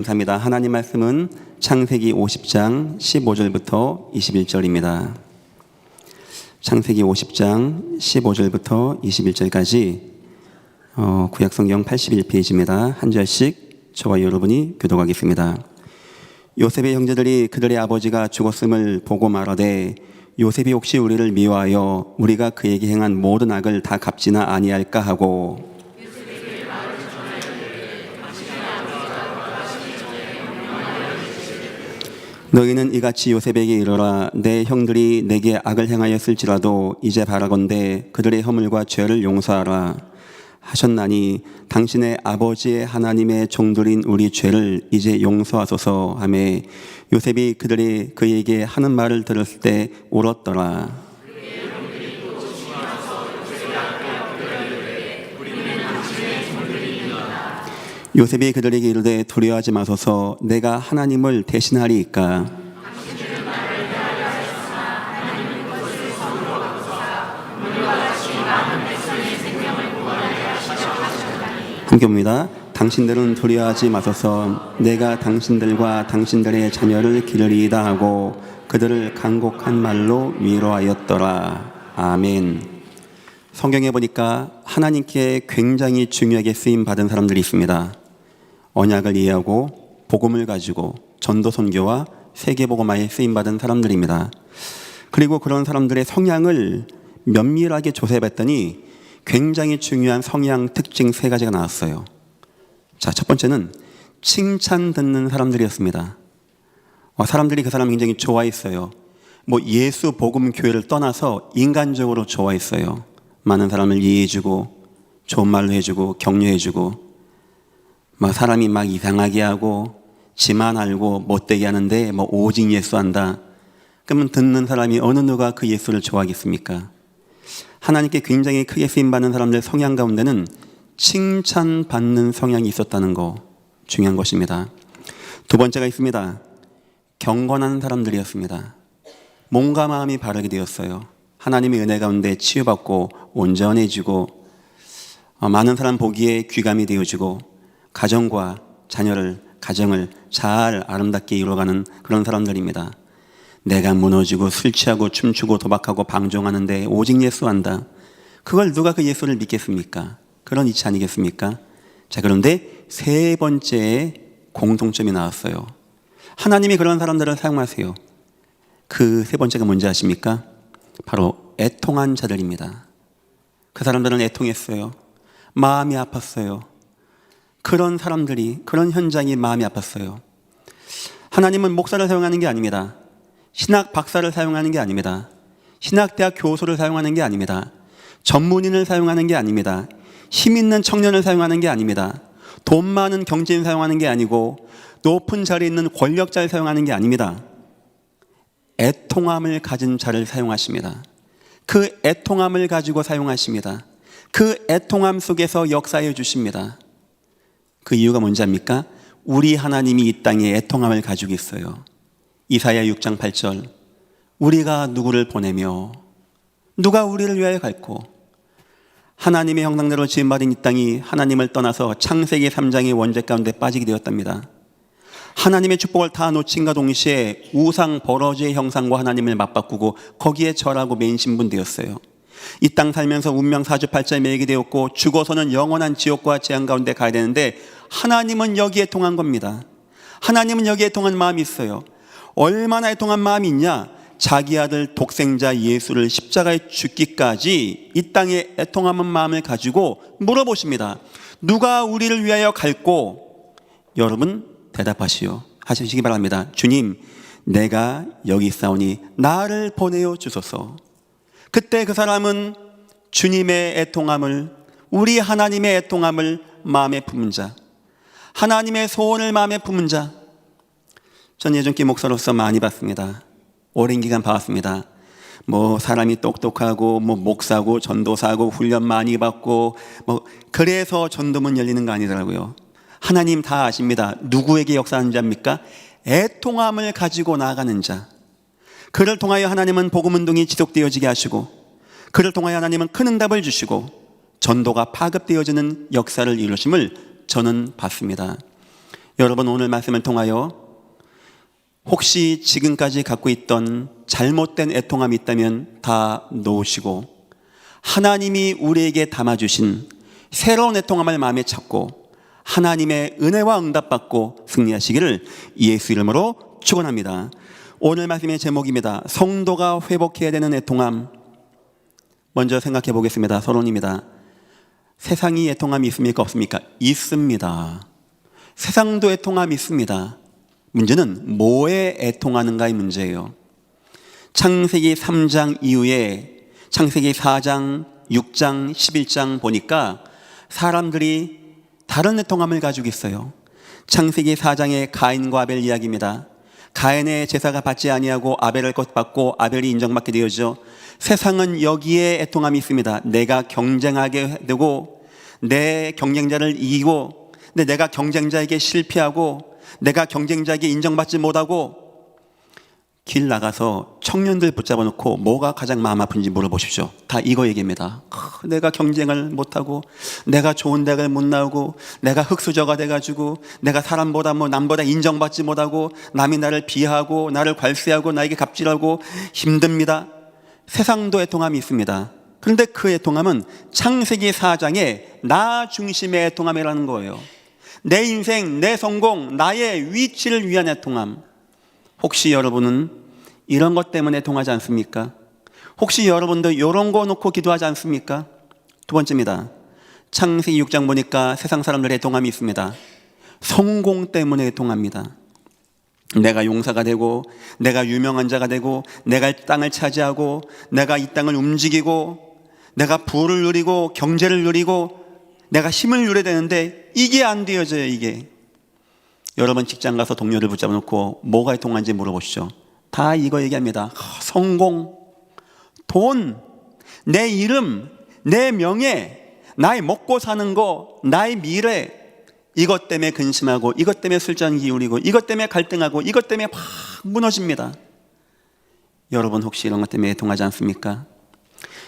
감사합니다. 하나님 말씀은 창세기 50장 15절부터 21절입니다. 창세기 50장 15절부터 21절까지 구약성경 81페이지입니다. 한 절씩 저와 여러분이 교독하겠습니다. 요셉의 형제들이 그들의 아버지가 죽었음을 보고 말하되 요셉이 혹시 우리를 미워하여 우리가 그에게 행한 모든 악을 다 갚지나 아니할까 하고 너희는 이같이 요셉에게 이르라. 내 형들이 내게 악을 행하였을지라도 이제 바라건대 그들의 허물과 죄를 용서하라 하셨나니 당신의 아버지의 하나님의 종들인 우리 죄를 이제 용서하소서 하매 요셉이 그들이 그에게 하는 말을 들었을 때 울었더라. 요셉이 그들에게 이르되 두려워하지 마소서. 내가 하나님을 대신하리이까. 함께 봅니다. 당신들은 두려워하지 마소서. 내가 당신들과 당신들의 자녀를 기르리이다 하고 그들을 간곡한 말로 위로하였더라. 아멘. 성경에 보니까 하나님께 굉장히 중요하게 쓰임 받은 사람들이 있습니다. 언약을 이해하고 복음을 가지고 전도 선교와 세계복음화에 쓰임 받은 사람들입니다. 그리고 그런 사람들의 성향을 면밀하게 조사해봤더니 굉장히 중요한 성향 특징 3가지가 나왔어요. 자, 첫 번째는 칭찬 듣는 사람들이었습니다. 사람들이 그 사람을 굉장히 좋아했어요. 예수 복음 교회를 떠나서 인간적으로 좋아했어요. 많은 사람을 이해해주고 좋은 말로 해주고 격려해주고 사람이 막 이상하게 하고 지만 알고 못되게 하는데 오직 예수한다. 그러면 듣는 사람이 어느 누가 그 예수를 좋아하겠습니까? 하나님께 굉장히 크게 쓰임받는 사람들 성향 가운데는 칭찬받는 성향이 있었다는 거 중요한 것입니다. 두 번째가 있습니다. 경건한 사람들이었습니다. 몸과 마음이 바르게 되었어요. 하나님의 은혜 가운데 치유받고 온전해지고 많은 사람 보기에 귀감이 되어지고 가정과 가정을 잘 아름답게 이루어가는 그런 사람들입니다. 내가 무너지고 술 취하고 춤추고 도박하고 방종하는데 오직 예수한다. 그걸 누가 그 예수를 믿겠습니까? 그런 이치 아니겠습니까? 자, 그런데 3번째의 공통점이 나왔어요. 하나님이 그런 사람들을 사용하세요. 그 3번째가 뭔지 아십니까? 바로 애통한 자들입니다. 그 사람들은 애통했어요. 마음이 아팠어요. 그런 사람들이, 그런 현장이 마음이 아팠어요. 하나님은 목사를 사용하는 게 아닙니다. 신학 박사를 사용하는 게 아닙니다. 신학대학 교수를 사용하는 게 아닙니다. 전문인을 사용하는 게 아닙니다. 힘 있는 청년을 사용하는 게 아닙니다. 돈 많은 경제인 사용하는 게 아니고 높은 자리에 있는 권력자를 사용하는 게 아닙니다. 애통함을 가진 자를 사용하십니다. 그 애통함을 가지고 사용하십니다. 그 애통함 속에서 역사해 주십니다. 그 이유가 뭔지 압니까? 우리 하나님이 이 땅에 애통함을 가지고 있어요. 이사야 6장 8절 우리가 누구를 보내며 누가 우리를 위하여 갈고 하나님의 형상대로 지음받은 이 땅이 하나님을 떠나서 창세기 3장의 원죄 가운데 빠지게 되었답니다. 하나님의 축복을 다 놓친과 동시에 우상 버러지의 형상과 하나님을 맞바꾸고 거기에 절하고 매인 신분되었어요. 이 땅 살면서 운명 사주팔자에 매이게 되었고 죽어서는 영원한 지옥과 재앙 가운데 가야 되는데 하나님은 여기에 통한 겁니다. 하나님은 여기에 통한 마음이 있어요. 얼마나 애통한 마음이 있냐? 자기 아들 독생자 예수를 십자가에 죽기까지 이 땅에 애통하는 마음을 가지고 물어보십니다. 누가 우리를 위하여 갈고? 여러분 대답하시오. 하시기 바랍니다. 주님, 내가 여기 있사오니 나를 보내어 주소서. 그때 그 사람은 주님의 애통함을, 우리 하나님의 애통함을 마음에 품은 자, 하나님의 소원을 마음에 품은 자. 전 예전기 목사로서 많이 봤습니다. 오랜 기간 봐왔습니다. 사람이 똑똑하고 목사고 전도사고 훈련 많이 받고 그래서 전도문 열리는 거 아니더라고요. 하나님 다 아십니다. 누구에게 역사하는 자입니까? 애통함을 가지고 나아가는 자. 그를 통하여 하나님은 복음운동이 지속되어지게 하시고 그를 통하여 하나님은 큰 응답을 주시고 전도가 파급되어지는 역사를 이루심을 저는 봤습니다. 여러분, 오늘 말씀을 통하여 혹시 지금까지 갖고 있던 잘못된 애통함이 있다면 다 놓으시고 하나님이 우리에게 담아주신 새로운 애통함을 마음에 찾고 하나님의 은혜와 응답받고 승리하시기를 예수 이름으로 축원합니다. 오늘 말씀의 제목입니다. 성도가 회복해야 되는 애통함. 먼저 생각해 보겠습니다. 서론입니다. 세상이 애통함이 있습니까? 없습니까? 있습니다. 세상도 애통함이 있습니다. 문제는 뭐에 애통하는가의 문제예요. 창세기 3장 이후에 창세기 4장, 6장, 11장 보니까 사람들이 다른 애통함을 가지고 있어요. 창세기 4장의 가인과 아벨 이야기입니다. 가인의 제사가 받지 아니하고 아벨의 것 받고 아벨이 인정받게 되어죠. 세상은 여기에 애통함이 있습니다. 내가 경쟁하게 되고 내 경쟁자를 이기고 근데 내가 경쟁자에게 실패하고 내가 경쟁자에게 인정받지 못하고 길 나가서 청년들 붙잡아 놓고 뭐가 가장 마음 아픈지 물어보십시오. 다 이거 얘기입니다. 내가 경쟁을 못하고 내가 좋은 대학을 못 나오고 내가 흙수저가 돼가지고 내가 사람보다 남보다 인정받지 못하고 남이 나를 비하하고 나를 괄세하고 나에게 갑질하고 힘듭니다. 세상도 애통함이 있습니다. 그런데 그 애통함은 창세기 4장에 나 중심의 애통함이라는 거예요. 내 인생, 내 성공, 나의 위치를 위한 애통함. 혹시 여러분은 이런 것 때문에 애통하지 않습니까? 혹시 여러분도 이런 거 놓고 기도하지 않습니까? 두 번째입니다. 창세기 6장 보니까 세상 사람들의 애통함이 있습니다. 성공 때문에 애통합니다. 내가 용사가 되고 내가 유명한 자가 되고 내가 땅을 차지하고 내가 이 땅을 움직이고 내가 부를 누리고 경제를 누리고 내가 힘을 누려야 되는데 이게 안 되어져요. 이게 여러분 직장 가서 동료를 붙잡아 놓고 뭐가 애통한지 물어보시죠. 다 이거 얘기합니다. 성공, 돈, 내 이름, 내 명예, 나의 먹고 사는 거, 나의 미래, 이것 때문에 근심하고 이것 때문에 술잔 기울이고 이것 때문에 갈등하고 이것 때문에 막 무너집니다. 여러분 혹시 이런 것 때문에 애통하지 않습니까?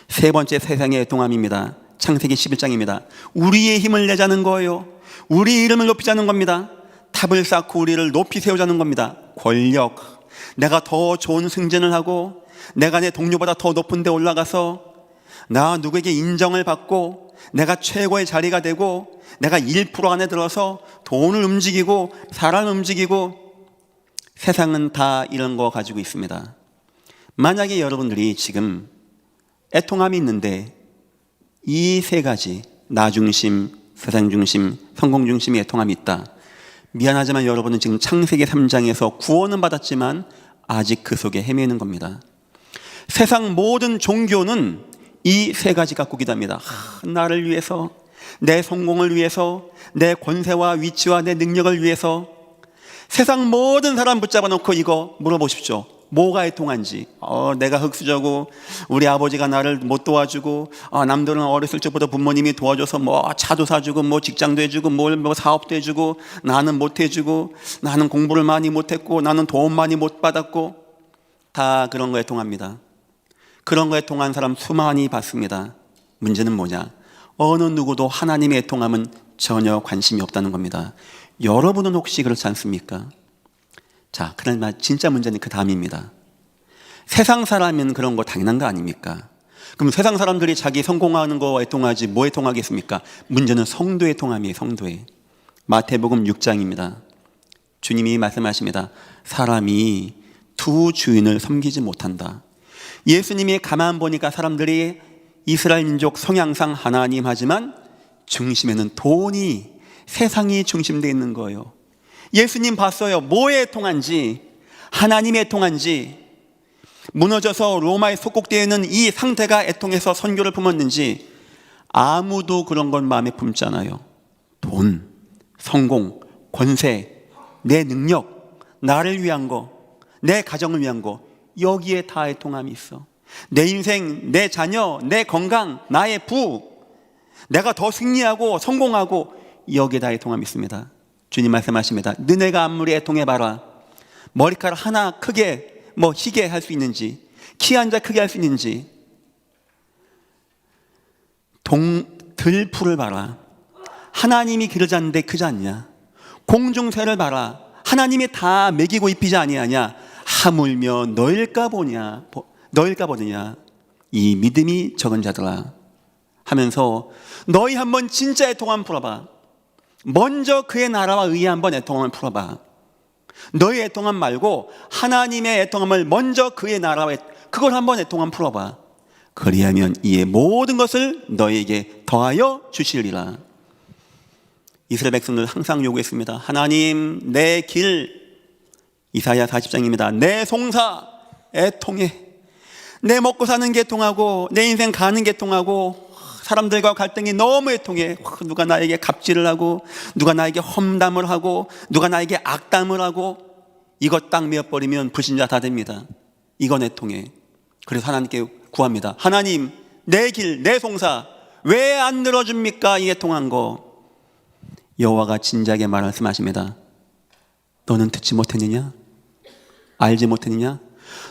세 번째 세상의 애통함입니다. 창세기 11장입니다. 우리의 힘을 내자는 거예요. 우리 이름을 높이자는 겁니다. 탑을 쌓고 우리를 높이 세우자는 겁니다. 권력, 내가 더 좋은 승진을 하고 내가 내 동료보다 더 높은 데 올라가서 나 누구에게 인정을 받고 내가 최고의 자리가 되고 내가 1% 안에 들어서 돈을 움직이고 사람을 움직이고 세상은 다 이런 거 가지고 있습니다. 만약에 여러분들이 지금 애통함이 있는데 이 세 가지 나 중심, 세상 중심, 성공 중심의 애통함이 있다. 미안하지만 여러분은 지금 창세기 3장에서 구원은 받았지만 아직 그 속에 헤매는 겁니다. 세상 모든 종교는 이 세 가지 갖고 기도합니다. 나를 위해서, 내 성공을 위해서, 내 권세와 위치와 내 능력을 위해서 세상 모든 사람 붙잡아 놓고 이거 물어보십시오. 뭐가 애통한지. 내가 흙수저고 우리 아버지가 나를 못 도와주고 남들은 어렸을 적부터 부모님이 도와줘서 차도 사주고 직장도 해주고 사업도 해주고 나는 못 해주고 나는 공부를 많이 못했고 나는 도움 많이 못 받았고 다 그런 거에 통합니다. 그런 거에 통한 사람 수많이 봤습니다. 문제는 뭐냐? 어느 누구도 하나님의 애통함은 전혀 관심이 없다는 겁니다. 여러분은 혹시 그렇지 않습니까? 자, 그러나 진짜 문제는 그 다음입니다. 세상 사람은 그런 거 당연한 거 아닙니까? 그럼 세상 사람들이 자기 성공하는 거 애통하지 뭐에 통하겠습니까? 문제는 성도의 통함이에요. 성도의. 마태복음 6장입니다. 주님이 말씀하십니다. 사람이 두 주인을 섬기지 못한다. 예수님이 가만 보니까 사람들이 이스라엘 민족 성향상 하나님 하지만 중심에는 돈이, 세상이 중심되어 있는 거예요. 예수님 봤어요. 뭐에 통한지, 하나님의 애통한지, 무너져서 로마에 속국되어 있는 이 상태가 애통해서 선교를 품었는지 아무도 그런 건 마음에 품지 않아요. 돈, 성공, 권세, 내 능력, 나를 위한 거, 내 가정을 위한 거, 여기에 다 애통함이 있어. 내 인생, 내 자녀, 내 건강, 나의 부, 내가 더 승리하고 성공하고 여기에 다 애통함이 있습니다. 주님 말씀하십니다. 너네가 아무리 애통해봐라. 머리카락 하나 크게 희게 할 수 있는지, 키 한 자 크게 할 수 있는지, 들풀을 봐라. 하나님이 기르지 않는데 크지 않냐? 공중새를 봐라. 하나님이 다 먹이고 입히지 아니하냐. 하물며 너일까 보냐. 너일까 보느냐. 이 믿음이 적은 자들아 하면서 너희 한번 진짜 애통함 풀어봐. 먼저 그의 나라와 의에 한번 애통함을 풀어봐. 너희 애통함 말고 하나님의 애통함을 먼저 그의 나라와 그걸 한번 애통함 풀어봐. 그리하면 이에 모든 것을 너희에게 더하여 주시리라. 이스라엘 백성들 항상 요구했습니다. 하나님 내 길, 이사야 40장입니다. 내 송사 애통해. 내 먹고 사는 게 통하고 내 인생 가는 게 통하고 사람들과 갈등이 너무 애통해. 누가 나에게 갑질을 하고 누가 나에게 험담을 하고 누가 나에게 악담을 하고 이거 딱 메어버리면 불신자 다 됩니다. 이건 애통해. 그래서 하나님께 구합니다. 하나님 내 길, 내 송사 왜 안 들어줍니까? 이 애통한 거. 여호와가 진지하게 말씀하십니다. 너는 듣지 못했느냐? 알지 못했느냐?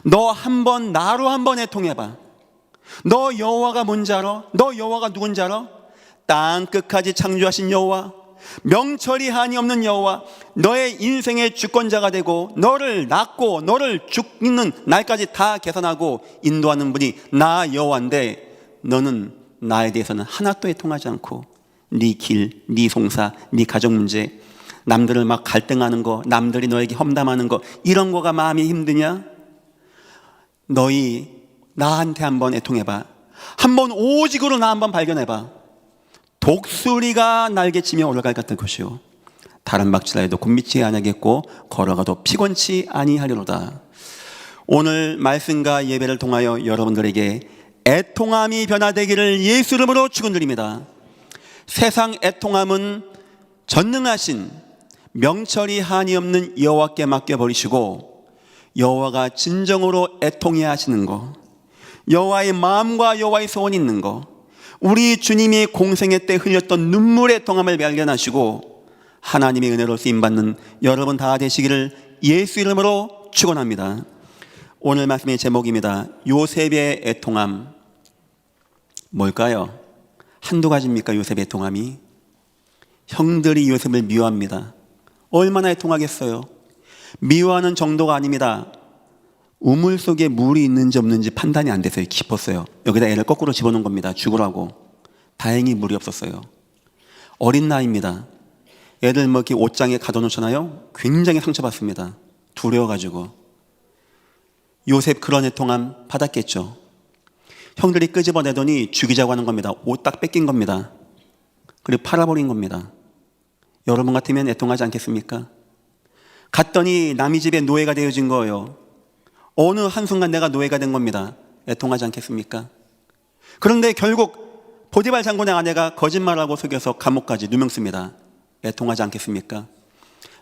너 한번 나로 한번 애통해봐. 너 여호와가 뭔지 알아? 너 여호와가 누군지 알아? 땅 끝까지 창조하신 여호와, 명철이 한이 없는 여호와, 너의 인생의 주권자가 되고 너를 낳고 너를 죽는 날까지 다 계산하고 인도하는 분이 나 여호와인데 너는 나에 대해서는 하나도 애통하지 않고 네 길, 네 송사, 네 가정 문제, 남들을 막 갈등하는 거, 남들이 너에게 험담하는 거 이런 거가 마음이 힘드냐? 너희 나한테 한번 애통해봐. 한번 오직으로 나 한번 발견해봐. 독수리가 날개치며 올라갈 같은 것이요 다른 박질라 해도 곤미치 아니하겠고 걸어가도 피곤치 아니하리로다. 오늘 말씀과 예배를 통하여 여러분들에게 애통함이 변화되기를 예수 이름으로 축원드립니다. 세상 애통함은 전능하신 명철이 한이 없는 여호와께 맡겨버리시고 여호와가 진정으로 애통해야 하시는 거, 여호와의 마음과 여호와의 소원이 있는 거, 우리 주님이 공생애 때 흘렸던 눈물의 애통함을 발견하시고 하나님의 은혜로 쓰임받는 여러분 다 되시기를 예수 이름으로 축원합니다. 오늘 말씀의 제목입니다. 요셉의 애통함. 뭘까요? 한두 가지입니까? 요셉의 애통함이. 형들이 요셉을 미워합니다. 얼마나 애통하겠어요? 미워하는 정도가 아닙니다. 우물 속에 물이 있는지 없는지 판단이 안 돼서요. 깊었어요. 여기다 애를 거꾸로 집어넣은 겁니다. 죽으라고. 다행히 물이 없었어요. 어린 나이입니다. 애들 뭐 이렇게 옷장에 가둬놓잖아요. 굉장히 상처받습니다. 두려워가지고. 요셉 그런 애통함 받았겠죠. 형들이 끄집어내더니 죽이자고 하는 겁니다. 옷 딱 뺏긴 겁니다. 그리고 팔아버린 겁니다. 여러분 같으면 애통하지 않겠습니까? 갔더니 남의 집에 노예가 되어진 거예요. 어느 한순간 내가 노예가 된 겁니다. 애통하지 않겠습니까? 그런데 결국 보디발 장군의 아내가 거짓말하고 속여서 감옥까지 누명씁니다. 애통하지 않겠습니까?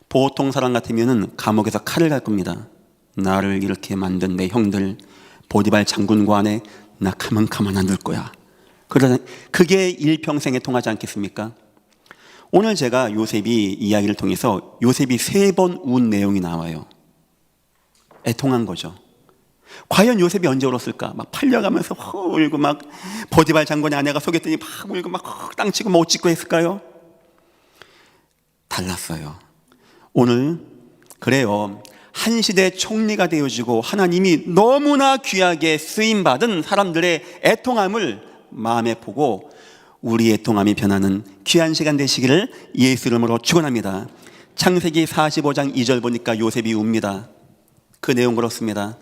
보통 사람 같으면 감옥에서 칼을 갈 겁니다. 나를 이렇게 만든 내 형들 보디발 장군과 아내 나 가만 안 둘 거야. 그러다 그게 일평생 애통하지 않겠습니까? 오늘 제가 요셉이 이야기를 통해서 요셉이 3번 운 내용이 나와요. 애통한 거죠. 과연 요셉이 언제 울었을까? 막 팔려가면서 울고 막 보디발 장군의 아내가 속였더니 막 울고 막 땅치고 못 찍고 했을까요? 달랐어요. 오늘 그래요. 한 시대 총리가 되어지고 하나님이 너무나 귀하게 쓰임받은 사람들의 애통함을 마음에 보고 우리의 애통함이 변하는 귀한 시간 되시기를 예수 이름으로 축원합니다. 창세기 45장 2절 보니까 요셉이 웁니다. 그 내용 그렇습니다.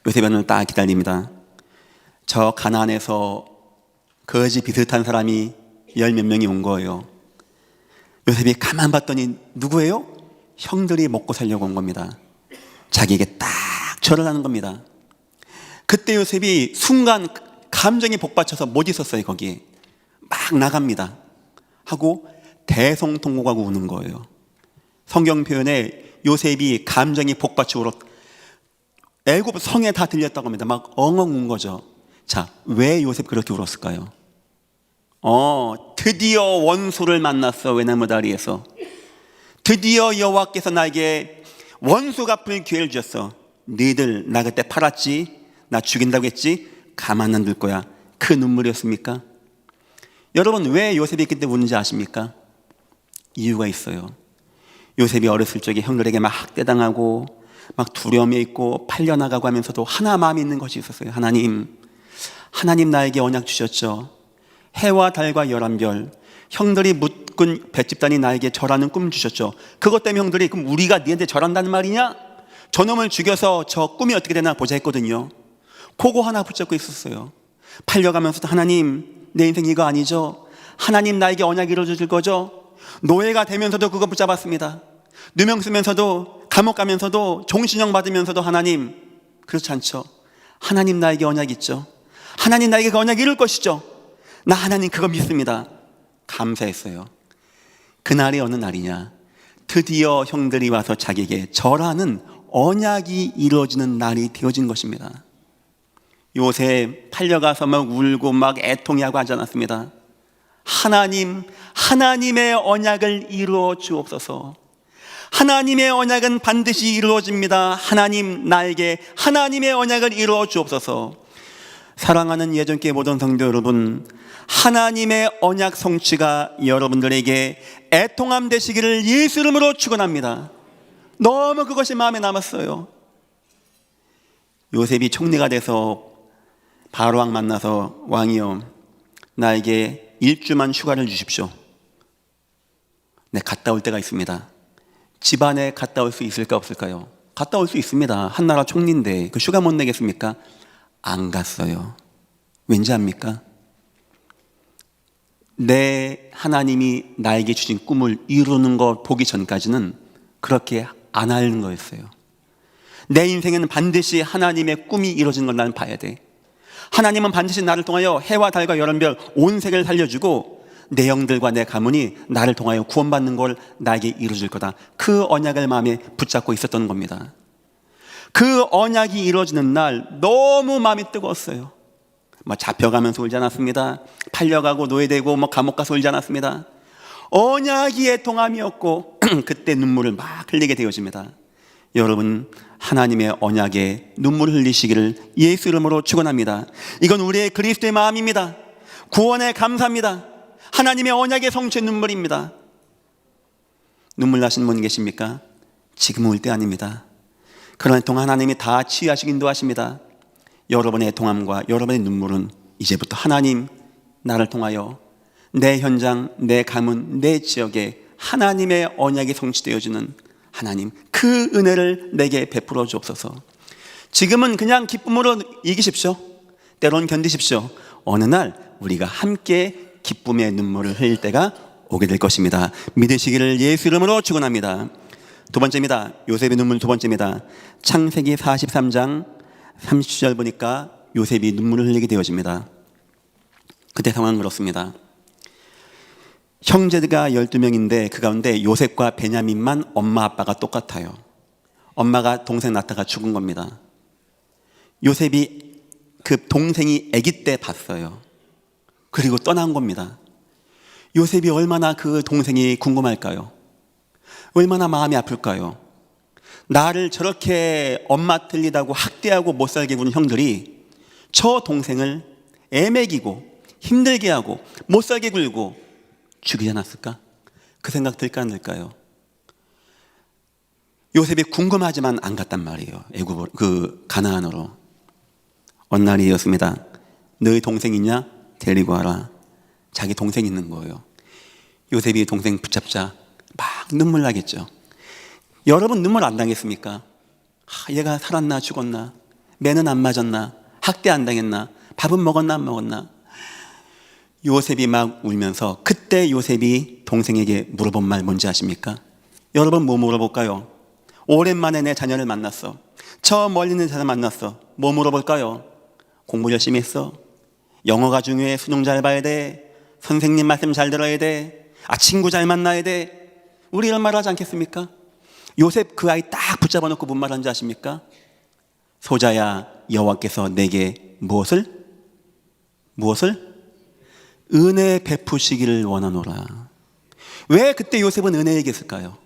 요셉이 오늘 딱 기다립니다. 저 가나안에서 거지 비슷한 사람이 10몇 명이 온 거예요. 요셉이 가만 봤더니 누구예요? 형들이 먹고 살려고 온 겁니다. 자기에게 딱 절을 하는 겁니다. 그때 요셉이 순간 감정이 복받쳐서 못 있었어요. 거기에 막 나갑니다. 하고 대성통곡하고 우는 거예요. 성경 표현에 요셉이 감정이 복받쳐 울었 애굽 성에 다 들렸다고 합니다. 막 엉엉 운 거죠. 자, 왜 요셉 그렇게 울었을까요? 드디어 원수를 만났어. 외나무 다리에서. 드디어 여호와께서 나에게 원수 갚을 기회를 주셨어. 너희들 나 그때 팔았지? 나 죽인다고 했지? 가만 안 둘 거야. 그 눈물이었습니까? 여러분 왜 요셉이 그때 우는지 아십니까? 이유가 있어요. 요셉이 어렸을 적에 형들에게 막 학대당하고 막 두려움에 있고 팔려나가고 하면서도 하나 마음에 있는 것이 있었어요. 하나님 나에게 언약 주셨죠. 해와 달과 열한 별, 형들이 묶은 백집단이 나에게 절하는 꿈 주셨죠. 그것 때문에 형들이 그럼 우리가 니한테 절한다는 말이냐? 저놈을 죽여서 저 꿈이 어떻게 되나 보자 했거든요. 그거 하나 붙잡고 있었어요. 팔려가면서도 하나님 내 인생 이거 아니죠? 하나님 나에게 언약 이루어질 거죠? 노예가 되면서도 그거 붙잡았습니다. 누명 쓰면서도 감옥 가면서도 종신형 받으면서도 하나님, 그렇지 않죠? 하나님 나에게 언약 있죠? 하나님 나에게 그 언약 이룰 것이죠? 나 하나님 그거 믿습니다. 감사했어요. 그날이 어느 날이냐? 드디어 형들이 와서 자기에게 절하는 언약이 이루어지는 날이 되어진 것입니다. 요셉 팔려가서 막 울고 막 애통해하고 하지 않았습니다. 하나님의 언약을 이루어 주옵소서. 하나님의 언약은 반드시 이루어집니다. 하나님 나에게 하나님의 언약을 이루어 주옵소서. 사랑하는 예전께 모든 성도 여러분, 하나님의 언약 성취가 여러분들에게 애통함 되시기를 예수 이름으로 축원합니다. 너무 그것이 마음에 남았어요. 요셉이 총리가 돼서 바로왕 만나서 왕이여 나에게 1주만 휴가를 주십시오. 네, 갔다 올 때가 있습니다. 집안에 갔다 올 수 있을까 없을까요? 갔다 올 수 있습니다. 한나라 총리인데 그 휴가 못 내겠습니까? 안 갔어요. 왠지 압니까? 내 하나님이 나에게 주신 꿈을 이루는 걸 보기 전까지는 그렇게 안 하는 거였어요. 내 인생에는 반드시 하나님의 꿈이 이루어지는 걸 나는 봐야 돼. 하나님은 반드시 나를 통하여 해와 달과 열한 별 온 세계를 살려주고 내 영들과 내 가문이 나를 통하여 구원받는 걸 나에게 이루어줄 거다. 그 언약을 마음에 붙잡고 있었던 겁니다. 그 언약이 이루어지는 날 너무 마음이 뜨거웠어요. 막 잡혀가면서 울지 않았습니다. 팔려가고 노예되고 감옥 가서 울지 않았습니다. 언약이 애통함이었고 그때 눈물을 막 흘리게 되어집니다. 여러분, 하나님의 언약에 눈물을 흘리시기를 예수 이름으로 축원합니다. 이건 우리의 그리스도의 마음입니다. 구원에 감사합니다. 하나님의 언약의 성취의 눈물입니다. 눈물 나시는 분 계십니까? 지금 울 때 아닙니다. 그러나 동안 하나님이 다 치유하시기 인도하십니다. 여러분의 애통함과 여러분의 눈물은 이제부터 하나님 나를 통하여 내 현장, 내 가문, 내 지역에 하나님의 언약이 성취되어지는 하나님, 그 은혜를 내게 베풀어 주옵소서. 지금은 그냥 기쁨으로 이기십시오. 때론 견디십시오. 어느 날 우리가 함께 기쁨의 눈물을 흘릴 때가 오게 될 것입니다. 믿으시기를 예수 이름으로 축원합니다. 두 번째입니다. 요셉의 눈물 두 번째입니다. 창세기 43장 30절 보니까 요셉이 눈물을 흘리게 되어집니다. 그때 상황은 그렇습니다. 형제가 12명인데 그 가운데 요셉과 베냐민만 엄마 아빠가 똑같아요. 엄마가 동생 낳다가 죽은 겁니다. 요셉이 그 동생이 아기 때 봤어요. 그리고 떠난 겁니다. 요셉이 얼마나 그 동생이 궁금할까요? 얼마나 마음이 아플까요? 나를 저렇게 엄마 틀리다고 학대하고 못살게 구는 형들이 저 동생을 애매기고 힘들게 하고 못살게 굴고 죽이지 않았을까? 그 생각 들까 안 들까요? 요셉이 궁금하지만 안 갔단 말이에요. 애굽 가나안으로. 어느 날이었습니다. 너희 동생 있냐? 데리고 와라. 자기 동생 있는 거예요. 요셉이 동생 붙잡자 막 눈물 나겠죠. 여러분 눈물 안 당했습니까? 얘가 살았나 죽었나? 매는 안 맞았나? 학대 안 당했나? 밥은 먹었나 안 먹었나? 요셉이 막 울면서 그때 요셉이 동생에게 물어본 말 뭔지 아십니까? 여러분 뭐 물어볼까요? 오랜만에 내 자녀를 만났어. 저 멀리 있는 자녀를 만났어. 뭐 물어볼까요? 공부 열심히 했어? 영어가 중요해. 수능 잘 봐야 돼. 선생님 말씀 잘 들어야 돼. 친구 잘 만나야 돼. 우리 이런 말 하지 않겠습니까? 요셉 그 아이 딱 붙잡아 놓고 뭔 말 하는지 아십니까? 소자야, 여호와께서 내게 무엇을? 은혜 베푸시기를 원하노라. 왜 그때 요셉은 은혜 얘기했을까요?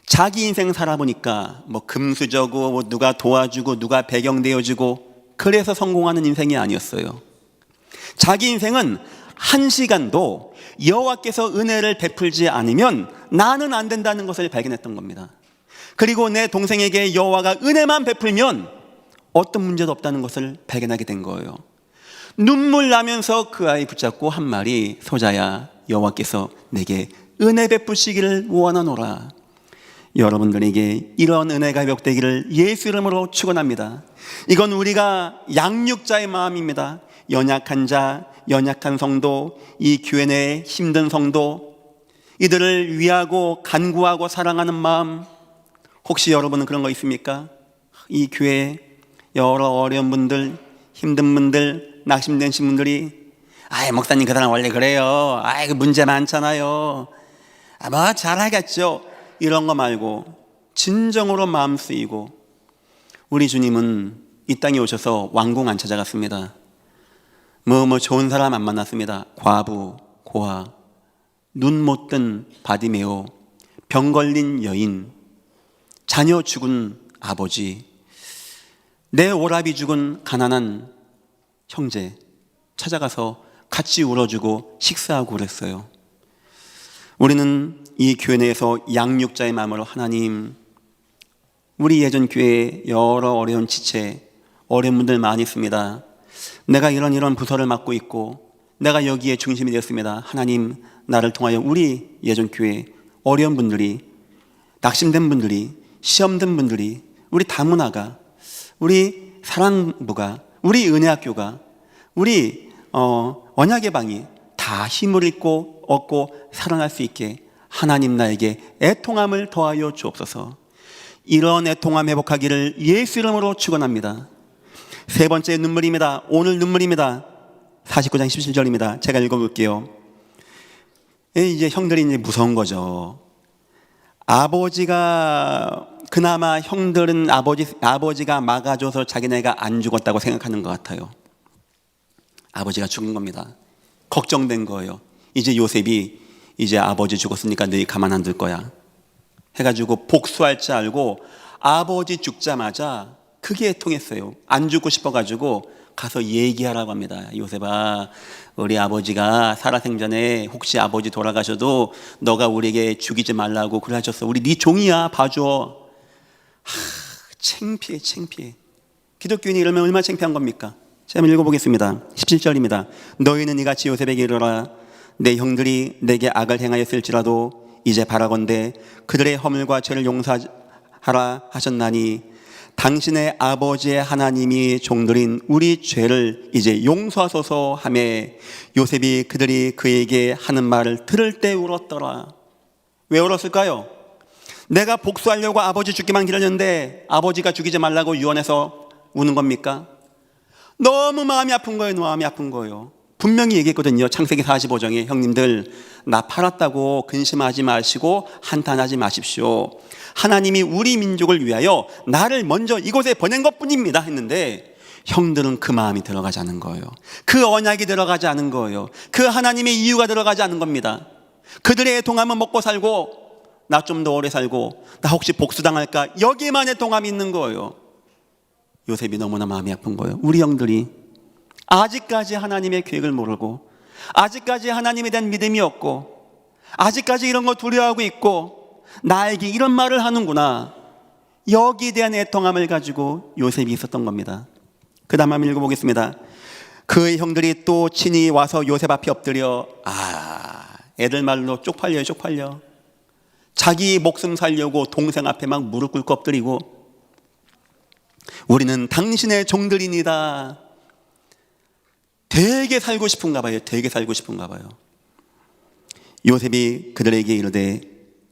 자기 인생 살아보니까 금수저고 누가 도와주고 누가 배경 되어주고 그래서 성공하는 인생이 아니었어요. 자기 인생은 한 시간도 여호와께서 은혜를 베풀지 않으면 나는 안 된다는 것을 발견했던 겁니다. 그리고 내 동생에게 여호와가 은혜만 베풀면 어떤 문제도 없다는 것을 발견하게 된 거예요. 눈물 나면서 그 아이 붙잡고 한 말이, 소자야, 여호와께서 내게 은혜 베푸시기를 원하노라. 여러분들에게 이런 은혜가 회복되기를 예수 이름으로 축원합니다. 이건 우리가 양육자의 마음입니다. 연약한 자, 연약한 성도, 이 교회 내에 힘든 성도, 이들을 위하고 간구하고 사랑하는 마음. 혹시 여러분은 그런 거 있습니까? 이 교회에 여러 어려운 분들, 힘든 분들, 낙심되신 분들이, 목사님 그 사람 원래 그래요, 그 문제 많잖아요, 뭐 잘하겠죠, 이런 거 말고 진정으로 마음 쓰이고, 우리 주님은 이 땅에 오셔서 왕궁 안 찾아갔습니다. 뭐 좋은 사람 안 만났습니다. 과부, 고아, 눈 못 뜬 바디메오, 병 걸린 여인, 자녀 죽은 아버지, 내 오라비 죽은 가난한 형제 찾아가서 같이 울어주고 식사하고 그랬어요. 우리는 이 교회 내에서 양육자의 마음으로, 하나님, 우리 예전 교회에 여러 어려운 지체, 어려운 분들 많이 있습니다. 내가 이런 부서를 맡고 있고 내가 여기에 중심이 되었습니다. 하나님, 나를 통하여 우리 예전 교회 어려운 분들이, 낙심된 분들이, 시험된 분들이, 우리 다문화가, 우리 사랑부가, 우리 은혜학교가, 우리 언약의 방이 다 힘을 얻고 살아날 수 있게 하나님 나에게 애통함을 더하여 주옵소서. 이런 애통함 회복하기를 예수 이름으로 축원합니다. 세 번째 눈물입니다. 오늘 눈물입니다. 49장 17절입니다. 제가 읽어볼게요. 이제 형들이 이제 무서운 거죠. 아버지가, 그나마 형들은 아버지가 막아줘서 자기네가 안 죽었다고 생각하는 것 같아요. 아버지가 죽은 겁니다. 걱정된 거예요. 이제 요셉이 이제 아버지 죽었으니까 너희 가만 안 둘 거야 해가지고 복수할 줄 알고 아버지 죽자마자 크게 애통했어요. 안 죽고 싶어가지고 가서 얘기하라고 합니다. 요셉아, 우리 아버지가 살아생전에 혹시 아버지 돌아가셔도 너가 우리에게 죽이지 말라고 그래 하셨어. 우리 네 종이야, 봐줘. 창피해. 기독교인이 이러면 얼마나 창피한 겁니까? 제가 한번 읽어보겠습니다. 17절입니다. 너희는 이같이 요셉에게 이르라. 내 형들이 내게 악을 행하였을지라도 이제 바라건대 그들의 허물과 죄를 용서하라 하셨나니 당신의 아버지의 하나님이 종들인 우리 죄를 이제 용서하소서 하매 요셉이 그들이 그에게 하는 말을 들을 때 울었더라. 왜 울었을까요? 내가 복수하려고 아버지 죽기만 기다렸는데 아버지가 죽이지 말라고 유언해서 우는 겁니까? 너무 마음이 아픈 거예요. 분명히 얘기했거든요. 창세기 45장에 형님들, 나 팔았다고 근심하지 마시고 한탄하지 마십시오. 하나님이 우리 민족을 위하여 나를 먼저 이곳에 보낸 것뿐입니다 했는데 형들은 그 마음이 들어가지 않은 거예요. 그 언약이 들어가지 않은 거예요. 그 하나님의 이유가 들어가지 않은 겁니다. 그들의 애통함은 먹고 살고, 나 좀 더 오래 살고, 나 혹시 복수당할까, 여기만의 동함이 있는 거예요. 요셉이 너무나 마음이 아픈 거예요. 우리 형들이 아직까지 하나님의 계획을 모르고, 아직까지 하나님에 대한 믿음이 없고, 아직까지 이런 거 두려워하고 있고, 나에게 이런 말을 하는구나, 여기에 대한 애통함을 가지고 요셉이 있었던 겁니다. 그 다음 한번 읽어보겠습니다. 그의 형들이 또 친히 와서 요셉 앞에 엎드려, 애들 말로 쪽팔려. 자기 목숨 살려고 동생 앞에 막 무릎 꿇고 엎드리고, 우리는 당신의 종들이니다. 되게 살고 싶은가 봐요. 요셉이 그들에게 이르되,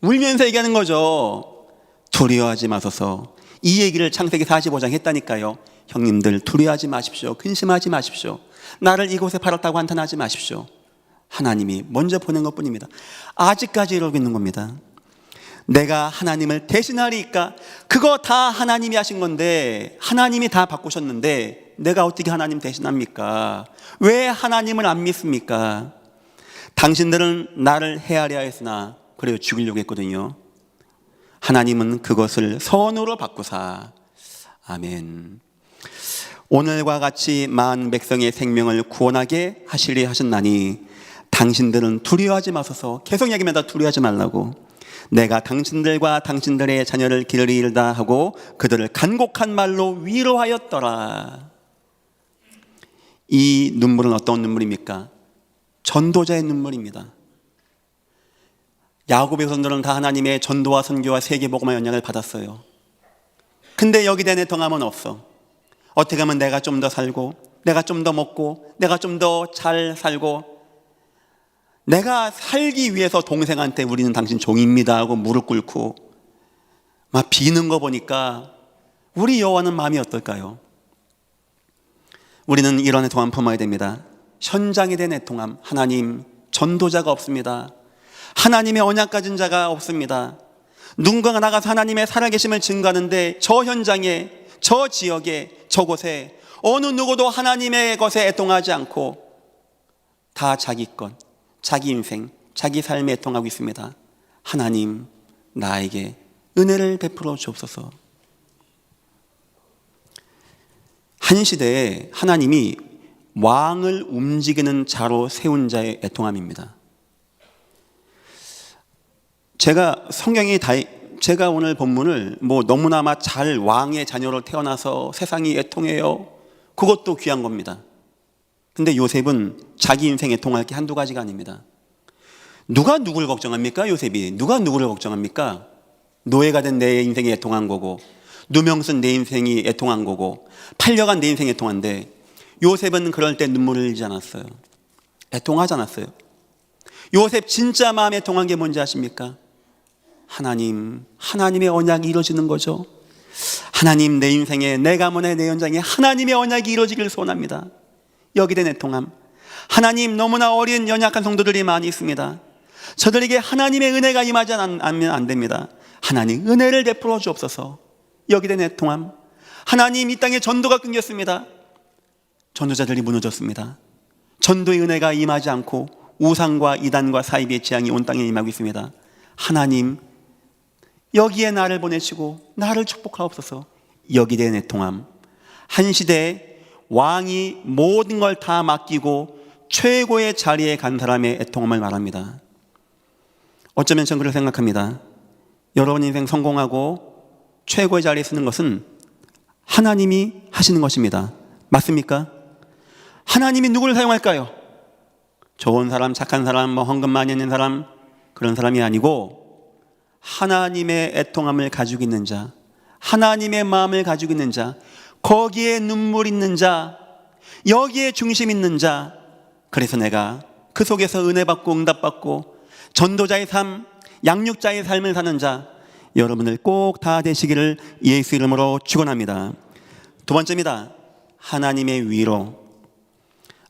울면서 얘기하는 거죠. 두려워하지 마소서. 이 얘기를 창세기 45장 했다니까요. 형님들, 두려워하지 마십시오. 근심하지 마십시오. 나를 이곳에 팔았다고 한탄하지 마십시오. 하나님이 먼저 보낸 것뿐입니다. 아직까지 이러고 있는 겁니다. 내가 하나님을 대신하리까? 그거 다 하나님이 하신 건데, 하나님이 다 바꾸셨는데 내가 어떻게 하나님 대신합니까? 왜 하나님을 안 믿습니까? 당신들은 나를 해하려 했으나, 그래요, 죽이려고 했거든요. 하나님은 그것을 선으로 바꾸사. 아멘. 오늘과 같이 많은 백성의 생명을 구원하게 하시리 하셨나니 당신들은 두려워하지 마소서. 계속 얘기합니다. 두려워하지 말라고. 내가 당신들과 당신들의 자녀를 기르리이다 하고 그들을 간곡한 말로 위로하였더라. 이 눈물은 어떤 눈물입니까? 전도자의 눈물입니다. 야곱의 선들은 다 하나님의 전도와 선교와 세계복음의 영향을 받았어요. 근데 여기 대해 동함은 없어. 어떻게 하면 내가 좀 더 살고, 내가 좀 더 먹고, 내가 좀 더 잘 살고, 내가 살기 위해서 동생한테 우리는 당신 종입니다 하고 무릎 꿇고 막 비는 거 보니까 우리 여호와는 마음이 어떨까요? 우리는 이런 애통함 품어야 됩니다. 현장에 대한 애통함. 하나님, 전도자가 없습니다. 하나님의 언약 가진 자가 없습니다. 누군가가 나가서 하나님의 살아계심을 증거하는데 저 현장에, 저 지역에, 저곳에 어느 누구도 하나님의 것에 애통하지 않고 다 자기 것, 자기 인생, 자기 삶에 애통하고 있습니다. 하나님, 나에게 은혜를 베풀어 주옵소서. 한 시대에 하나님이 왕을 움직이는 자로 세운 자의 애통함입니다. 제가 오늘 본문을 너무나 잘 왕의 자녀로 태어나서 세상이 애통해요. 그것도 귀한 겁니다. 근데 요셉은 자기 인생 애통할 게 한두 가지가 아닙니다. 누가 누구를 걱정합니까? 요셉이 누가 누구를 걱정합니까? 노예가 된 내 인생이 애통한 거고, 누명 쓴 내 인생이 애통한 거고, 팔려간 내 인생이 애통한데 요셉은 그럴 때 눈물을 흘리지 않았어요. 애통하지 않았어요. 요셉 진짜 마음에 애통한 게 뭔지 아십니까? 하나님의 언약이 이루어지는 거죠. 하나님, 내 인생에, 내 가문에, 내 현장에 하나님의 언약이 이루어지기를 소원합니다. 여기에 대한 애통함. 하나님, 너무나 어린 연약한 성도들이 많이 있습니다. 저들에게 하나님의 은혜가 임하지 않으면 안 됩니다. 하나님, 은혜를 베풀어 주옵소서. 여기에 대한 애통함. 하나님, 이 땅에 전도가 끊겼습니다. 전도자들이 무너졌습니다. 전도의 은혜가 임하지 않고 우상과 이단과 사이비의 재앙이 온 땅에 임하고 있습니다. 하나님, 여기에 나를 보내시고 나를 축복하옵소서. 여기에 대한 애통함. 한 시대에 왕이 모든 걸 다 맡기고 최고의 자리에 간 사람의 애통함을 말합니다. 어쩌면 저는 그렇게 생각합니다. 여러분 인생 성공하고 최고의 자리에 서는 것은 하나님이 하시는 것입니다. 맞습니까? 하나님이 누구를 사용할까요? 좋은 사람, 착한 사람, 헌금 많이 있는 사람, 그런 사람이 아니고 하나님의 애통함을 가지고 있는 자, 하나님의 마음을 가지고 있는 자, 거기에 눈물 있는 자, 여기에 중심 있는 자. 그래서 내가 그 속에서 은혜 받고 응답 받고 전도자의 삶, 양육자의 삶을 사는 자, 여러분들 꼭 다 되시기를 예수 이름으로 축원합니다. 두 번째입니다. 하나님의 위로.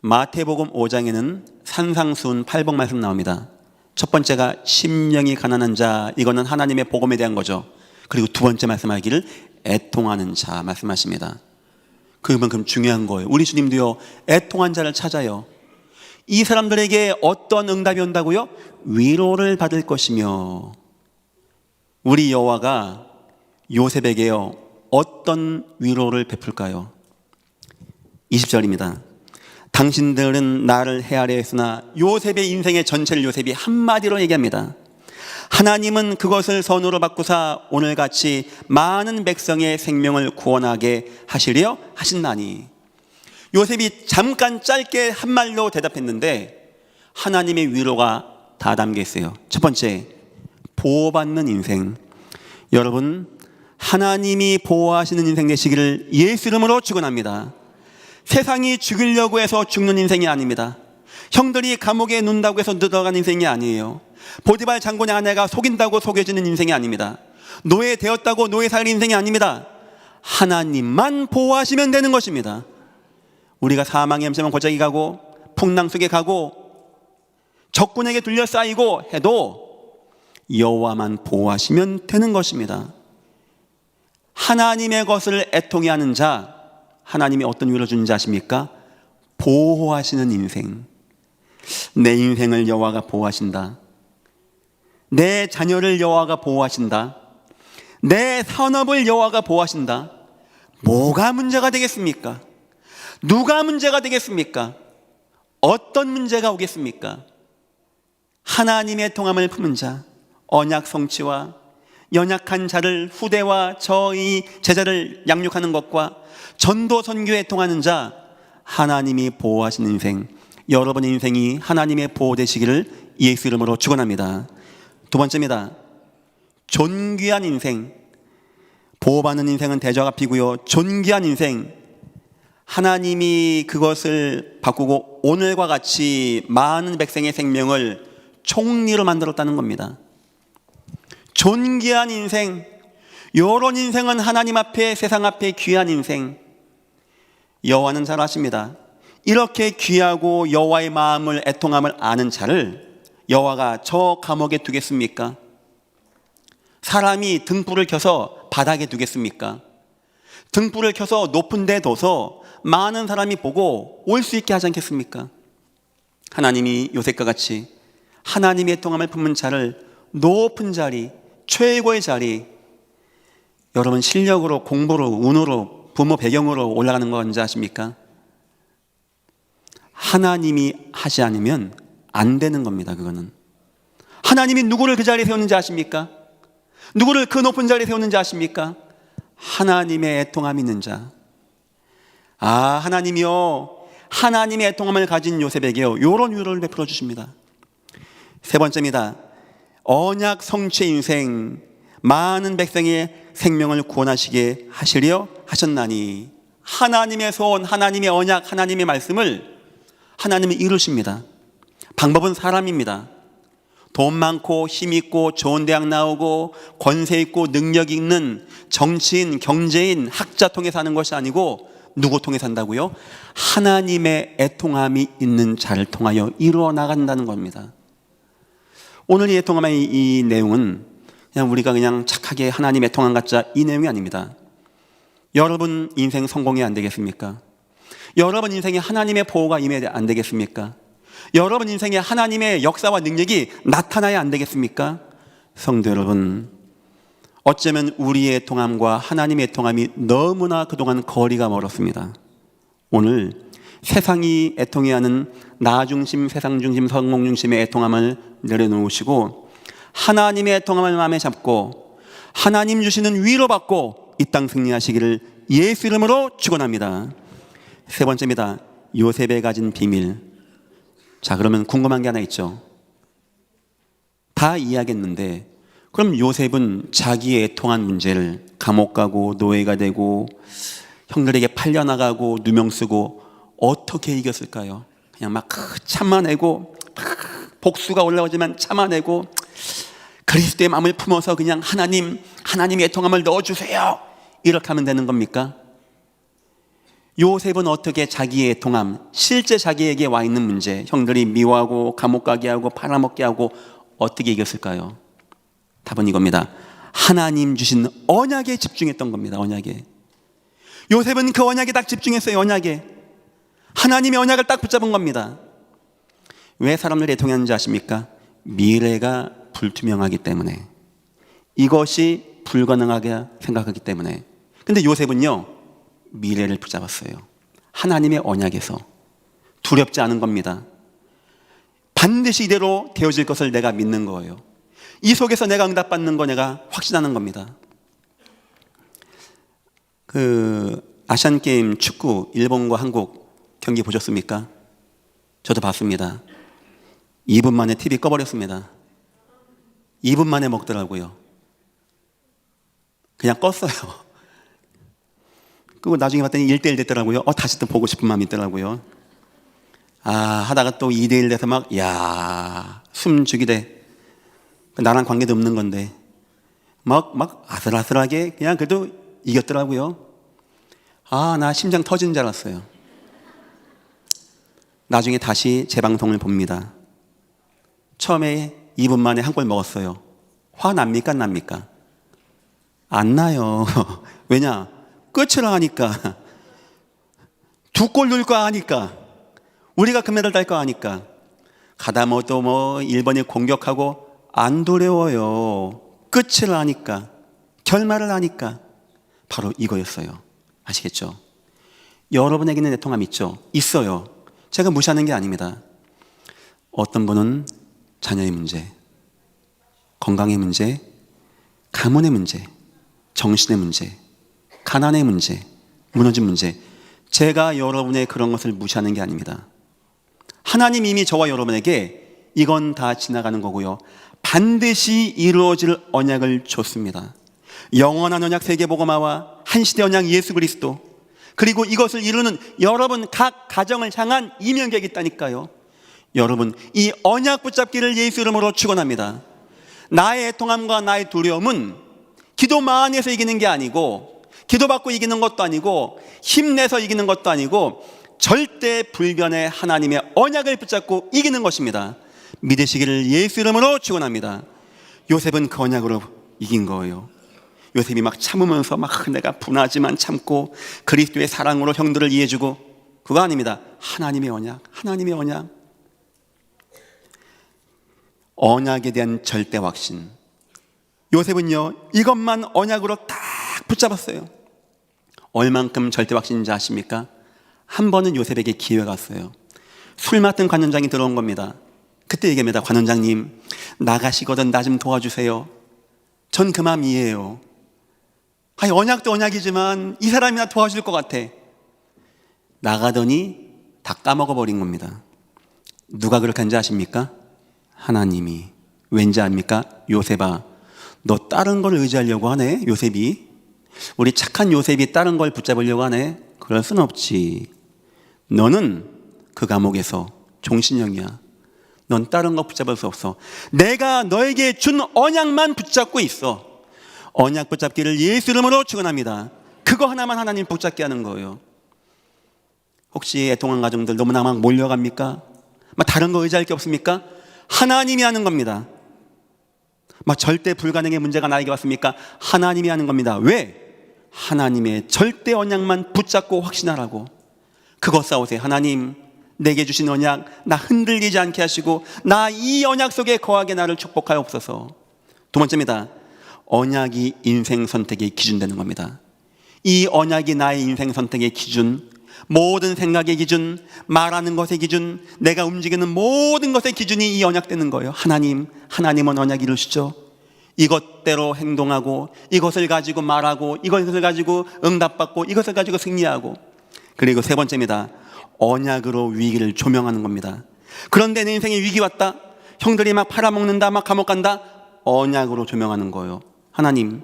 마태복음 5장에는 산상수훈 8복 말씀 나옵니다. 첫 번째가 심령이 가난한 자, 이거는 하나님의 복음에 대한 거죠. 그리고 두 번째 말씀하기를 애통하는 자 말씀하십니다. 그만큼 중요한 거예요. 우리 주님도요, 애통한 자를 찾아요. 이 사람들에게 어떤 응답이 온다고요? 위로를 받을 것이며. 우리 여호와가 요셉에게요, 어떤 위로를 베풀까요? 20절입니다. 당신들은 나를 헤아려 했으나, 요셉의 인생의 전체를 요셉이 한마디로 얘기합니다. 하나님은 그것을 선으로 바꾸사 오늘같이 많은 백성의 생명을 구원하게 하시려 하신다니. 요셉이 잠깐 짧게 한 말로 대답했는데 하나님의 위로가 다 담겨 있어요. 첫 번째, 보호받는 인생. 여러분, 하나님이 보호하시는 인생 되시기를 예수 이름으로 축원합니다. 세상이 죽이려고 해서 죽는 인생이 아닙니다. 형들이 감옥에 넣는다고 해서 들어간 인생이 아니에요. 보디발 장군의 아내가 속인다고 속여지는 인생이 아닙니다. 노예 되었다고 노예 살 인생이 아닙니다. 하나님만 보호하시면 되는 것입니다. 우리가 사망의 염세만 고작이 가고 풍랑 속에 가고 적군에게 둘러싸이고 해도 여호와만 보호하시면 되는 것입니다. 하나님의 것을 애통해 하는 자, 하나님이 어떤 위로 주는지 아십니까? 보호하시는 인생. 내 인생을 여호와가 보호하신다. 내 자녀를 여호와가 보호하신다. 내 산업을 여호와가 보호하신다. 뭐가 문제가 되겠습니까? 누가 문제가 되겠습니까? 어떤 문제가 오겠습니까? 하나님의 통함을 품은 자, 언약 성취와 연약한 자를 후대와 저희 제자를 양육하는 것과 전도 선교에 통하는 자, 하나님이 보호하신 인생, 여러분의 인생이 하나님의 보호되시기를 예수 이름으로 축원합니다. 두 번째입니다. 존귀한 인생. 보호받는 인생은 대적 앞이고요. 존귀한 인생, 하나님이 그것을 바꾸고 오늘과 같이 많은 백성의 생명을 총리로 만들었다는 겁니다. 존귀한 인생, 이런 인생은 하나님 앞에, 세상 앞에 귀한 인생. 여호와는 잘 아십니다. 이렇게 귀하고 여호와의 마음을, 애통함을 아는 자를 여호와가 저 감옥에 두겠습니까? 사람이 등불을 켜서 바닥에 두겠습니까? 등불을 켜서 높은 데 둬서 많은 사람이 보고 올 수 있게 하지 않겠습니까? 하나님이 요셉과 같이 하나님의 애통함을 품은 자를 높은 자리, 최고의 자리, 여러분 실력으로, 공부로, 운으로, 부모 배경으로 올라가는 거 뭔지 아십니까? 하나님이 하지 않으면 안 되는 겁니다. 그거는 하나님이 누구를 그 자리에 세웠는지 아십니까? 누구를 그 높은 자리에 세웠는지 아십니까? 하나님의 애통함이 있는 자. 하나님이요, 하나님의 애통함을 가진 요셉에게요, 이런 위로를 베풀어 주십니다. 세 번째입니다. 언약 성취의 인생, 많은 백성의 생명을 구원하시게 하시려 하셨나니. 하나님의 소원, 하나님의 언약, 하나님의 말씀을 하나님이 이루십니다. 방법은 사람입니다. 돈 많고 힘 있고 좋은 대학 나오고 권세 있고 능력 있는 정치인, 경제인, 학자 통해서 하는 것이 아니고 누구 통해서 한다고요? 하나님의 애통함이 있는 자를 통하여 이루어 나간다는 겁니다. 오늘 이 애통함의 이 내용은 그냥 우리가 그냥 착하게 하나님 애통함 갖자, 이 내용이 아닙니다. 여러분 인생 성공이 안 되겠습니까? 여러분 인생에 하나님의 보호가 임해야 안 되겠습니까? 여러분 인생에 하나님의 역사와 능력이 나타나야 안 되겠습니까? 성도 여러분, 어쩌면 우리의 애통함과 하나님의 애통함이 너무나 그동안 거리가 멀었습니다. 오늘 세상이 애통해하는 나 중심, 세상 중심, 성공 중심의 애통함을 내려놓으시고 하나님의 애통함을 마음에 잡고 하나님 주시는 위로받고 이 땅 승리하시기를 예수 이름으로 축원합니다. 세 번째입니다. 요셉의 가진 비밀. 자, 그러면 궁금한 게 하나 있죠. 다 이해하겠는데 그럼 요셉은 자기의 애통한 문제를 감옥 가고 노예가 되고 형들에게 팔려나가고 누명 쓰고 어떻게 이겼을까요? 그냥 막 참아내고 복수가 올라오지만 참아내고 그리스도의 마음을 품어서 그냥 하나님의 애통함을 넣어주세요, 이렇게 하면 되는 겁니까? 요셉은 어떻게 자기의 애통함, 실제 자기에게 와 있는 문제, 형들이 미워하고 감옥 가게 하고 팔아먹게 하고 어떻게 이겼을까요? 답은 이겁니다. 하나님 주신 언약에 집중했던 겁니다. 언약에. 요셉은 그 언약에 딱 집중했어요. 언약에. 하나님의 언약을 딱 붙잡은 겁니다. 왜 사람들이 애통하는지 아십니까? 미래가 불투명하기 때문에, 이것이 불가능하게 생각하기 때문에. 근데 요셉은요, 미래를 붙잡았어요. 하나님의 언약에서. 두렵지 않은 겁니다. 반드시 이대로 되어질 것을 내가 믿는 거예요. 이 속에서 내가 응답받는 거 내가 확신하는 겁니다. 아시안게임 축구 일본과 한국 경기 보셨습니까? 저도 봤습니다. 2분 만에 TV 꺼버렸습니다. 2분 만에 먹더라고요. 그냥 껐어요. 그리고 나중에 봤더니 1대1 됐더라고요. 다시 또 보고 싶은 마음이 있더라고요. 하다가 또 2대1 돼서 막 숨 죽이대. 나랑 관계도 없는 건데 막 아슬아슬하게 그냥 그래도 이겼더라고요. 나 심장 터지는 줄 알았어요. 나중에 다시 재방송을 봅니다. 처음에 2분 만에 한 골 먹었어요. 화 납니까? 안 납니까? 안 나요. 왜냐? 끝을 하니까. 2골 넣을 거 아니까. 우리가 금메달 딸 거 아니까. 가다 일본이 공격하고 안 두려워요. 끝을 아니까. 결말을 아니까. 바로 이거였어요. 아시겠죠? 여러분에게는 애통함 있죠? 있어요. 제가 무시하는 게 아닙니다. 어떤 분은 자녀의 문제, 건강의 문제, 가문의 문제, 정신의 문제, 가난의 문제, 무너진 문제. 제가 여러분의 그런 것을 무시하는 게 아닙니다. 하나님 이미 저와 여러분에게 이건 다 지나가는 거고요, 반드시 이루어질 언약을 줬습니다. 영원한 언약 세계복음화와 한시대 언약 예수 그리스도, 그리고 이것을 이루는 여러분 각 가정을 향한 이명계획이 있다니까요. 여러분, 이 언약 붙잡기를 예수 이름으로 축원합니다. 나의 애통함과 나의 두려움은 기도 많이 해서 이기는 게 아니고, 기도받고 이기는 것도 아니고, 힘내서 이기는 것도 아니고, 절대 불변의 하나님의 언약을 붙잡고 이기는 것입니다. 믿으시기를 예수 이름으로 축원합니다. 요셉은 그 언약으로 이긴 거예요. 요셉이 막 참으면서 막 내가 분하지만 참고 그리스도의 사랑으로 형들을 이해해주고, 그거 아닙니다. 하나님의 언약, 하나님의 언약. 언약에 대한 절대 확신. 요셉은요, 이것만 언약으로 딱 붙잡았어요. 얼만큼 절대 확신인지 아십니까? 한 번은 요셉에게 기회가 왔어요. 술 맡은 관원장이 들어온 겁니다. 그때 얘기합니다. 관원장님, 나가시거든 나 좀 도와주세요. 전 그 마음 이해해요. 아니, 언약도 언약이지만 이 사람이나 도와줄 것 같아. 나가더니 다 까먹어버린 겁니다. 누가 그렇게 한지 아십니까? 하나님이. 왠지 압니까? 요셉아, 너 다른 걸 의지하려고 하네, 요셉이. 우리 착한 요셉이 다른 걸 붙잡으려고 하네. 그럴 순 없지. 너는 그 감옥에서 종신형이야. 넌 다른 거 붙잡을 수 없어. 내가 너에게 준 언약만 붙잡고 있어. 언약 붙잡기를 예수 이름으로 축원합니다. 그거 하나만 하나님 붙잡게 하는 거예요. 혹시 애통한 가정들 너무나 막 몰려갑니까? 막 다른 거 의지할 게 없습니까? 하나님이 하는 겁니다. 막 절대 불가능의 문제가 나에게 왔습니까? 하나님이 하는 겁니다. 왜? 하나님의 절대 언약만 붙잡고 확신하라고. 그거 싸우세요. 하나님, 내게 주신 언약 나 흔들리지 않게 하시고 나 이 언약 속에 거하게 나를 축복하옵소서. 두 번째입니다. 언약이 인생 선택의 기준 되는 겁니다. 이 언약이 나의 인생 선택의 기준, 모든 생각의 기준, 말하는 것의 기준, 내가 움직이는 모든 것의 기준이 이 언약 되는 거예요. 하나님은 언약 이루시죠. 이것대로 행동하고, 이것을 가지고 말하고, 이것을 가지고 응답받고, 이것을 가지고 승리하고. 그리고 세 번째입니다. 언약으로 위기를 조명하는 겁니다. 그런데 내 인생에 위기 왔다, 형들이 막 팔아먹는다, 막 감옥 간다, 언약으로 조명하는 거예요. 하나님,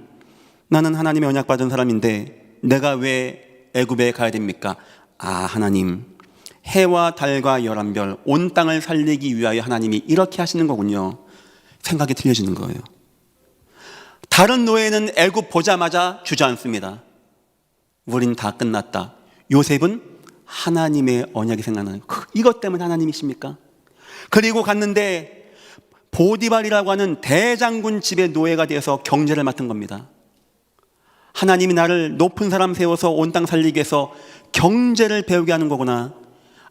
나는 하나님의 언약 받은 사람인데 내가 왜 애굽에 가야 됩니까? 아, 하나님, 해와 달과 열한 별 온 땅을 살리기 위하여 하나님이 이렇게 하시는 거군요. 생각이 틀려지는 거예요. 다른 노예는 애굽 보자마자 주저앉습니다. 우린 다 끝났다. 요셉은 하나님의 언약이 생각나는 거예요. 이것 때문에 하나님이십니까? 그리고 갔는데 보디발이라고 하는 대장군 집의 노예가 되어서 경제를 맡은 겁니다. 하나님이 나를 높은 사람 세워서 온 땅 살리기 위해서 경제를 배우게 하는 거구나.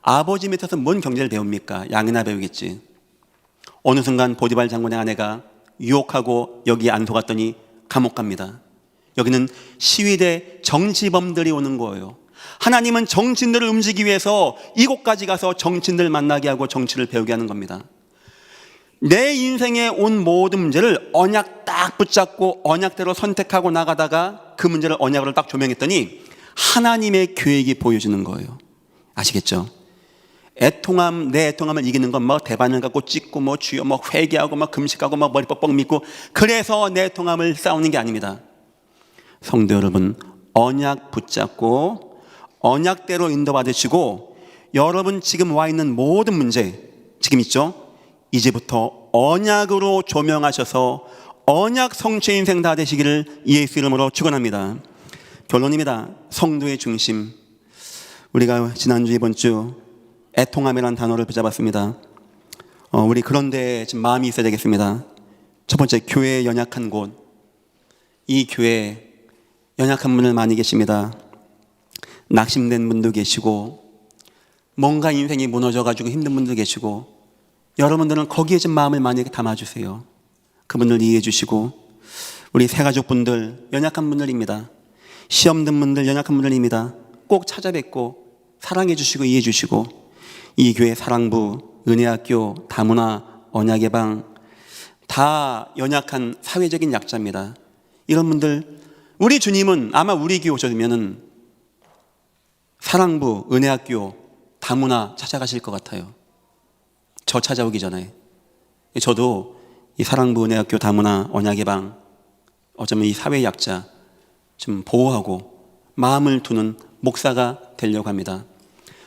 아버지 밑에서 뭔 경제를 배웁니까? 양이나 배우겠지. 어느 순간 보디발 장군의 아내가 유혹하고 여기 안 속았더니 감옥 갑니다. 여기는 시위대 정치범들이 오는 거예요. 하나님은 정치인들을 움직이기 위해서 이곳까지 가서 정치인들 만나게 하고 정치를 배우게 하는 겁니다. 내 인생에 온 모든 문제를 언약 딱 붙잡고 언약대로 선택하고 나가다가 그 문제를 언약으로 딱 조명했더니 하나님의 계획이 보여주는 거예요. 아시겠죠? 애통함, 내 애통함을 이기는 건 뭐 대반을 갖고 찍고 뭐 주여 뭐 회개하고 뭐 금식하고 뭐 머리 뻑뻑 믿고 그래서 내 애통함을 싸우는 게 아닙니다. 성도 여러분, 언약 붙잡고 언약대로 인도받으시고 여러분 지금 와 있는 모든 문제 지금 있죠? 이제부터 언약으로 조명하셔서 언약 성취 인생 다 되시기를 예수 이름으로 축원합니다. 결론입니다. 성도의 중심. 우리가 지난주 이번 주 애통함이라는 단어를 붙잡았습니다. 우리 그런데 지금 마음이 있어야 되겠습니다. 첫 번째, 교회에 연약한 곳. 이 교회에 연약한 분들 많이 계십니다. 낙심된 분도 계시고 뭔가 인생이 무너져가지고 힘든 분도 계시고 여러분들은 거기에 좀 마음을 많이 담아주세요. 그분들 이해해 주시고 우리 새가족분들 연약한 분들입니다. 시험 든 분들 연약한 분들입니다. 꼭 찾아뵙고 사랑해 주시고 이해해 주시고 이 교회 사랑부, 은혜학교, 다문화 언약의 방, 다 연약한 사회적인 약자입니다. 이런 분들, 우리 주님은 아마 우리 교회 오셨으면은 사랑부, 은혜학교, 다문화 찾아가실 것 같아요. 저 찾아오기 전에. 저도 이 사랑부, 은혜학교, 다문화, 언약의 방, 어쩌면 이 사회 약자 좀 보호하고 마음을 두는 목사가 되려고 합니다.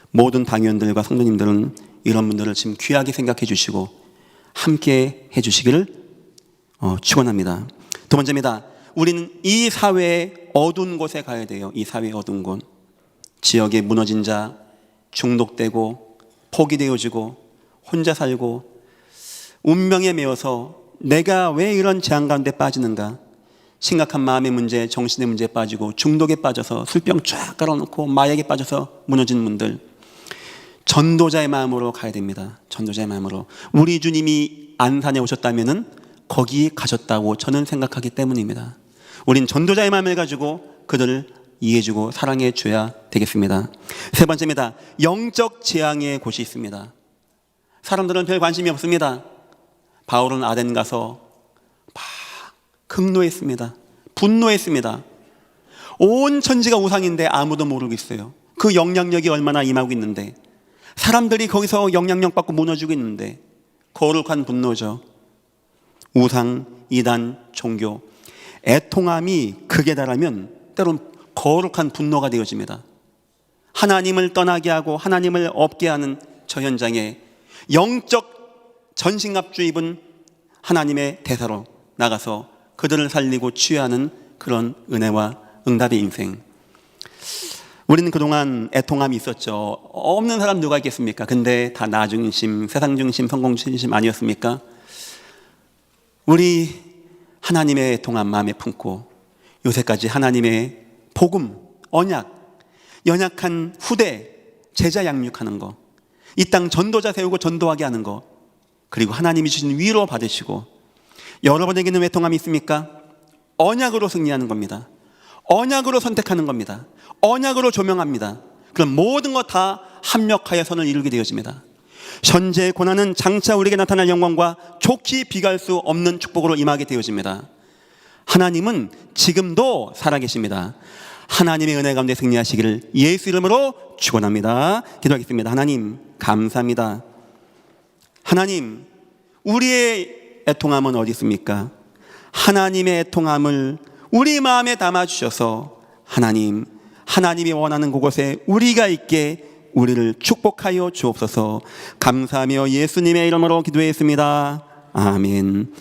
모든 당회원들과 성도님들은 이런 분들을 지금 귀하게 생각해 주시고 함께 해 주시기를 축원합니다. 두 번째입니다. 우리는 이 사회의 어두운 곳에 가야 돼요. 이 사회의 어두운 곳. 지역에 무너진 자, 중독되고 포기되어지고 혼자 살고 운명에 매여서 내가 왜 이런 재앙 가운데 빠지는가, 심각한 마음의 문제, 정신의 문제에 빠지고 중독에 빠져서 술병 쫙 깔아놓고 마약에 빠져서 무너진 분들, 전도자의 마음으로 가야 됩니다. 전도자의 마음으로. 우리 주님이 안산에 오셨다면은 거기 가셨다고 저는 생각하기 때문입니다. 우린 전도자의 마음을 가지고 그들을 이해해주고 사랑해줘야 되겠습니다. 세 번째입니다. 영적 재앙의 곳이 있습니다. 사람들은 별 관심이 없습니다. 바울은 아덴 가서 막 극노했습니다. 분노했습니다. 온 천지가 우상인데 아무도 모르고 있어요. 그 영향력이 얼마나 임하고 있는데, 사람들이 거기서 영향력 받고 무너지고 있는데, 거룩한 분노죠. 우상, 이단, 종교, 애통함이 극에 달하면 때론 거룩한 분노가 되어집니다. 하나님을 떠나게 하고 하나님을 없게 하는 저 현장에 영적 전신갑주 입은 하나님의 대사로 나가서 그들을 살리고 치유하는 그런 은혜와 응답의 인생. 우리는 그동안 애통함이 있었죠. 없는 사람 누가 있겠습니까? 근데 다 나 중심, 세상 중심, 성공 중심 아니었습니까? 우리 하나님의 애통함 마음에 품고 요새까지 하나님의 복음, 언약, 연약한 후대, 제자 양육하는 거, 이 땅 전도자 세우고 전도하게 하는 거, 그리고 하나님이 주신 위로 받으시고, 여러분에게는 애통함이 있습니까? 언약으로 승리하는 겁니다. 언약으로 선택하는 겁니다. 언약으로 조명합니다. 그럼 모든 것 다 합력하여 선을 이루게 되어집니다. 현재의 고난은 장차 우리에게 나타날 영광과 좋게 비교할 수 없는 축복으로 임하게 되어집니다. 하나님은 지금도 살아계십니다. 하나님의 은혜 가운데 승리하시기를 예수 이름으로 축원합니다. 기도하겠습니다. 하나님 감사합니다. 하나님, 우리의 애통함은 어디 있습니까? 하나님의 애통함을 우리 마음에 담아주셔서 하나님이 원하는 그곳에 우리가 있게 우리를 축복하여 주옵소서. 감사하며 예수님의 이름으로 기도했습니다. 아멘.